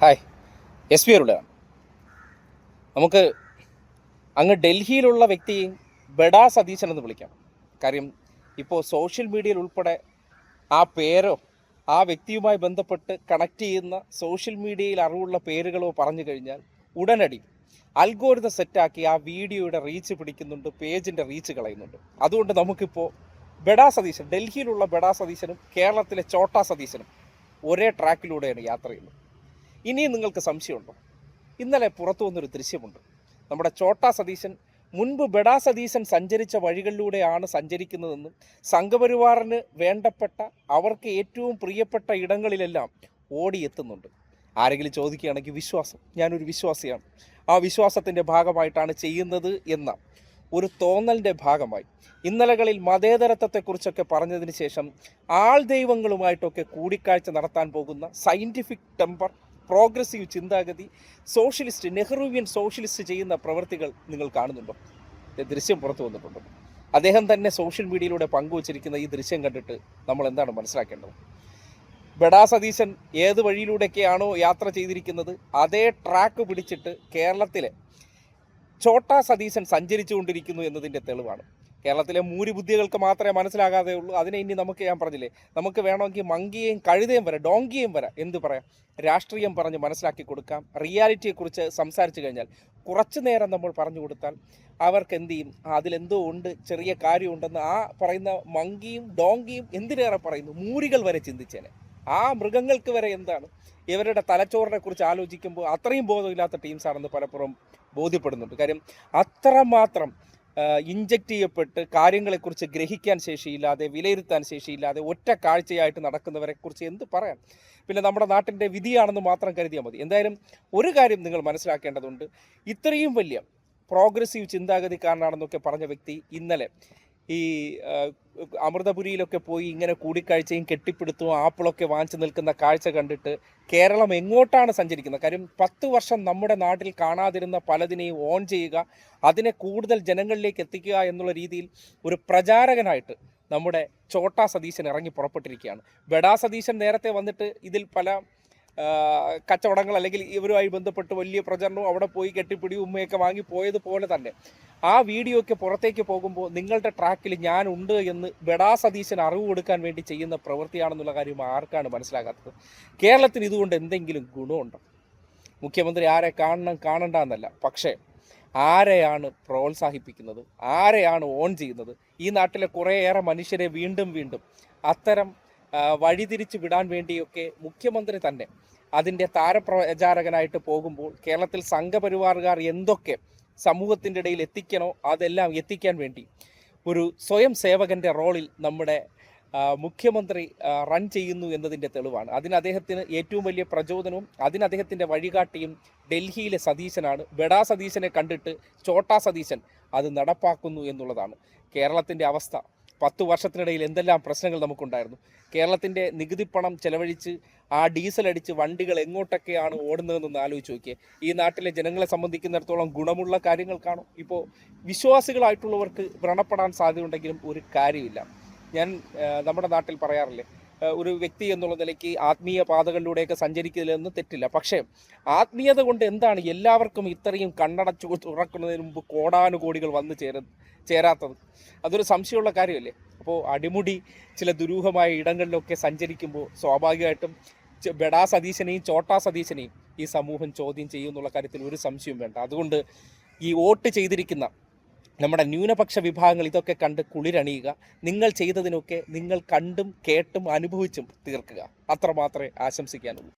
Hi, S P അരുളാണ്. നമുക്ക് അങ്ങ് ഡൽഹിയിലുള്ള വ്യക്തിയും ബഡാ സതീശൻ എന്ന് വിളിക്കാം. കാര്യം ഇപ്പോൾ സോഷ്യൽ മീഡിയയിൽ ഉൾപ്പെടെ ആ പേരോ ആ വ്യക്തിയുമായി ബന്ധപ്പെട്ട് കണക്ട് ചെയ്യുന്ന സോഷ്യൽ മീഡിയയിൽ അറിവുള്ള പേരുകളോ പറഞ്ഞു കഴിഞ്ഞാൽ ഉടനടി അൽഗോരിതം സെറ്റാക്കി ആ വീഡിയോയുടെ റീച്ച് പിടിക്കുന്നുണ്ട്, പേജിൻ്റെ റീച്ച് കളയുന്നുണ്ട്. അതുകൊണ്ട് നമുക്കിപ്പോൾ ബഡാ സതീശൻ, ഡൽഹിയിലുള്ള ബഡാ സതീശനും കേരളത്തിലെ ചോട്ടാ സതീശനും ഒരേ ട്രാക്കിലൂടെയാണ് യാത്ര ചെയ്യുന്നത്. ഇനിയും നിങ്ങൾക്ക് സംശയമുണ്ടോ? ഇന്നലെ പുറത്തു വന്നൊരു ദൃശ്യമുണ്ട്. നമ്മുടെ ചോട്ടാ സതീശൻ മുൻപ് ബഡാ സതീശൻ സഞ്ചരിച്ച വഴികളിലൂടെയാണ് സഞ്ചരിക്കുന്നതെന്നും സംഘപരിവാറിന് വേണ്ടപ്പെട്ട അവർക്ക് ഏറ്റവും പ്രിയപ്പെട്ട ഇടങ്ങളിലെല്ലാം ഓടിയെത്തുന്നുണ്ട്. ആരെങ്കിലും ചോദിക്കുകയാണെങ്കിൽ വിശ്വാസം, ഞാനൊരു വിശ്വാസിയാണ്, ആ വിശ്വാസത്തിൻ്റെ ഭാഗമായിട്ടാണ് ചെയ്യുന്നത് എന്ന ഒരു തോന്നലിൻ്റെ ഭാഗമായി ഇന്നലകളിൽ മതേതരത്വത്തെക്കുറിച്ചൊക്കെ പറഞ്ഞതിന് ശേഷം ആൾ ദൈവങ്ങളുമായിട്ടൊക്കെ കൂടിക്കാഴ്ച നടത്താൻ പോകുന്ന സയൻറ്റിഫിക് ടെമ്പർ, പ്രോഗ്രസീവ് ചിന്താഗതി, സോഷ്യലിസ്റ്റ്, നെഹ്റുവിയൻ സോഷ്യലിസ്റ്റ് ചെയ്യുന്ന പ്രവൃത്തികൾ നിങ്ങൾ കാണുന്നുണ്ടോ? ദൃശ്യം പുറത്തു വന്നിട്ടുണ്ട്. അദ്ദേഹം തന്നെ സോഷ്യൽ മീഡിയയിലൂടെ പങ്കുവച്ചിരിക്കുന്ന ഈ ദൃശ്യം കണ്ടിട്ട് നമ്മൾ എന്താണ് മനസ്സിലാക്കേണ്ടത്? ബഡാ സതീശൻ ഏത് വഴിയിലൂടെയൊക്കെയാണോ യാത്ര ചെയ്തിരിക്കുന്നത് അതേ ട്രാക്ക് പിടിച്ചിട്ട് കേരളത്തിലെ ചോട്ടാ സതീശൻ സഞ്ചരിച്ചുകൊണ്ടിരിക്കുന്നു എന്നതിൻ്റെ തെളിവാണ്. കേരളത്തിലെ മൂരിബുദ്ധികൾക്ക് മാത്രമേ മനസ്സിലാകാതെ ഉള്ളൂ. അതിനെ ഇനി നമുക്ക്, ഞാൻ പറഞ്ഞില്ലേ, നമുക്ക് വേണമെങ്കിൽ മങ്കിയെയും കഴുതയും വരെ, ഡോങ്കിയെയും വരെ എന്ത് പറയാം, രാഷ്ട്രീയം പറഞ്ഞ് മനസ്സിലാക്കി കൊടുക്കാം. റിയാലിറ്റിയെക്കുറിച്ച് സംസാരിച്ചു കഴിഞ്ഞാൽ കുറച്ചു നേരം നമ്മൾ പറഞ്ഞു കൊടുത്താൽ അവർക്ക് എന്ത് ചെയ്യും, അതിലെന്തോ ഉണ്ട്, ചെറിയ കാര്യമുണ്ടെന്ന് ആ പറയുന്ന മങ്കിയും ഡോങ്കിയും, എന്തിനേറെ പറയുന്നു, മൂരികൾ വരെ ചിന്തിച്ചേനെ. ആ മൃഗങ്ങൾക്ക് വരെ എന്താണ് ഇവരുടെ തലച്ചോറിനെ കുറിച്ച് ആലോചിക്കുമ്പോൾ അത്രയും ബോധമില്ലാത്ത ടീംസാണെന്ന് പലപ്പോഴും ബോധ്യപ്പെടുന്നുണ്ട്. കാര്യം അത്രമാത്രം ഇഞ്ചക്റ്റ് ചെയ്യപ്പെട്ട് കാര്യങ്ങളെക്കുറിച്ച് ഗ്രഹിക്കാൻ ശേഷിയില്ലാതെ, വിലയിരുത്താൻ ശേഷിയില്ലാതെ ഒറ്റ കാഴ്ചയായിട്ട് നടക്കുന്നവരെ കുറിച്ച് എന്ത് പറയാൻ? പിന്നെ നമ്മുടെ നാട്ടിൻ്റെ വിധിയാണെന്ന് മാത്രം കരുതിയാൽ മതി. എന്തായാലും ഒരു കാര്യം നിങ്ങൾ മനസ്സിലാക്കേണ്ടതുണ്ട്. ഇത്രയും വലിയ പ്രോഗ്രസീവ് ചിന്താഗതിക്കാരനാണെന്നൊക്കെ പറഞ്ഞ വ്യക്തി ഇന്നലെ ഈ അമൃതപുരിയിലൊക്കെ പോയി ഇങ്ങനെ കൂടിക്കാഴ്ചയും കെട്ടിപ്പിടുത്തവും ആപ്പിളൊക്കെ വാങ്ങിച്ചു നിൽക്കുന്ന കാഴ്ച കണ്ടിട്ട് കേരളം എങ്ങോട്ടാണ് സഞ്ചരിക്കുന്നത്? കാര്യം 10 വർഷം നമ്മുടെ നാട്ടിൽ കാണാതിരുന്ന പലതിനെയും ഓൺ ചെയ്യുക, അതിനെ കൂടുതൽ ജനങ്ങളിലേക്ക് എത്തിക്കുക എന്നുള്ള രീതിയിൽ ഒരു പ്രചാരകനായിട്ട് നമ്മുടെ ചോട്ടാ സതീശൻ ഇറങ്ങി പുറപ്പെട്ടിരിക്കുകയാണ്. ബഡാ സതീശൻ നേരത്തെ വന്നിട്ട് ഇതിൽ പല കച്ചവടങ്ങൾ അല്ലെങ്കിൽ ഇവരുമായി ബന്ധപ്പെട്ട് വലിയ പ്രചരണവും അവിടെ പോയി കെട്ടിപ്പിടിയും ഉമ്മയൊക്കെ വാങ്ങി പോയതുപോലെ തന്നെ ആ വീഡിയോ ഒക്കെ പുറത്തേക്ക് പോകുമ്പോൾ നിങ്ങളുടെ ട്രാക്കിൽ ഞാനുണ്ട് എന്ന് ബഡാ സതീശൻ അറിവ് കൊടുക്കാൻ വേണ്ടി ചെയ്യുന്ന പ്രവൃത്തിയാണെന്നുള്ള കാര്യം ആർക്കാണ് മനസ്സിലാകാത്തത്? കേരളത്തിന് ഇതുകൊണ്ട് എന്തെങ്കിലും ഗുണമുണ്ടോ? മുഖ്യമന്ത്രി ആരെ കാണണ്ട എന്നല്ല, പക്ഷേ ആരെയാണ് പ്രോത്സാഹിപ്പിക്കുന്നത്, ആരെയാണ് ഓൺ ചെയ്യുന്നത്? ഈ നാട്ടിലെ കുറേയേറെ മനുഷ്യരെ വീണ്ടും വീണ്ടും അത്തരം വഴിതിരിച്ച് വിടാൻ വേണ്ടിയൊക്കെ മുഖ്യമന്ത്രി തന്നെ അതിൻ്റെ താരപ്രചാരകനായിട്ട് പോകുമ്പോൾ കേരളത്തിൽ സംഘപരിവാറുകാർ എന്തൊക്കെ സമൂഹത്തിൻ്റെ ഇടയിൽ എത്തിക്കണോ അതെല്ലാം എത്തിക്കാൻ വേണ്ടി ഒരു സ്വയം സേവകൻ്റെ റോളിൽ നമ്മുടെ മുഖ്യമന്ത്രി റൺ ചെയ്യുന്നു എന്നതിൻ്റെ തെളിവാണ്. അതിന് അദ്ദേഹത്തിന് ഏറ്റവും വലിയ പ്രചോദനവും അതിന് അദ്ദേഹത്തിൻ്റെ വഴികാട്ടിയും ഡൽഹിയിലെ സതീശനാണ്. ബഡാ സതീശനെ കണ്ടിട്ട് ചോട്ടാ സതീശൻ അത് നടപ്പാക്കുന്നു എന്നുള്ളതാണ്. കേരളത്തിൻ്റെ അവസ്ഥ 10 വർഷത്തിനിടയിൽ എന്തെല്ലാം പ്രശ്നങ്ങൾ നമുക്കുണ്ടായിരുന്നു. കേരളത്തിൻ്റെ നികുതി പണം ചെലവഴിച്ച് ആ ഡീസൽ അടിച്ച് വണ്ടികൾ എങ്ങോട്ടൊക്കെയാണ് ഓടുന്നതെന്നൊന്ന് ആലോചിച്ച് നോക്കിയേ. ഈ നാട്ടിലെ ജനങ്ങളെ സംബന്ധിക്കുന്നിടത്തോളം ഗുണമുള്ള കാര്യങ്ങൾ കാണും. ഇപ്പോൾ വിശ്വാസികളായിട്ടുള്ളവർക്ക് വ്രണപ്പെടാൻ സാധ്യതയുണ്ടെങ്കിലും ഒരു കാര്യമില്ല. ഞാൻ നമ്മുടെ നാട്ടിൽ പറയാറില്ലേ, ഒരു വ്യക്തി എന്നുള്ള നിലയ്ക്ക് ആത്മീയ പാതകളിലൂടെയൊക്കെ സഞ്ചരിക്കുന്നതിലൊന്നും തെറ്റില്ല. പക്ഷേ ആത്മീയത കൊണ്ട് എന്താണ് എല്ലാവർക്കും ഇത്രയും കണ്ണടച്ചു തുറക്കുന്നതിന് മുമ്പ് കോടാനുകോടികൾ വന്ന് ചേരാത്തത്? അതൊരു സംശയമുള്ള കാര്യമല്ലേ? അപ്പോൾ അടിമുടി ചില ദുരൂഹമായ ഇടങ്ങളിലൊക്കെ സഞ്ചരിക്കുമ്പോൾ സ്വാഭാവികമായിട്ടും ബഡാ സതീശനെയും ചോട്ടാ സതീശനെയും ഈ സമൂഹം ചോദ്യം ചെയ്യുമെന്നുള്ള കാര്യത്തിൽ ഒരു സംശയവും വേണ്ട. അതുകൊണ്ട് ഈ വോട്ട് ചെയ്തിരിക്കുന്ന നമ്മുടെ ന്യൂനപക്ഷ വിഭാഗങ്ങൾ ഇതൊക്കെ കണ്ട് കുളിരണിയുക. നിങ്ങൾ ചെയ്തതിനൊക്കെ നിങ്ങൾ കണ്ടും കേട്ടും അനുഭവിച്ചും തീർക്കുക. അത്രമാത്രമേ ആശംസിക്കാനുള്ളൂ.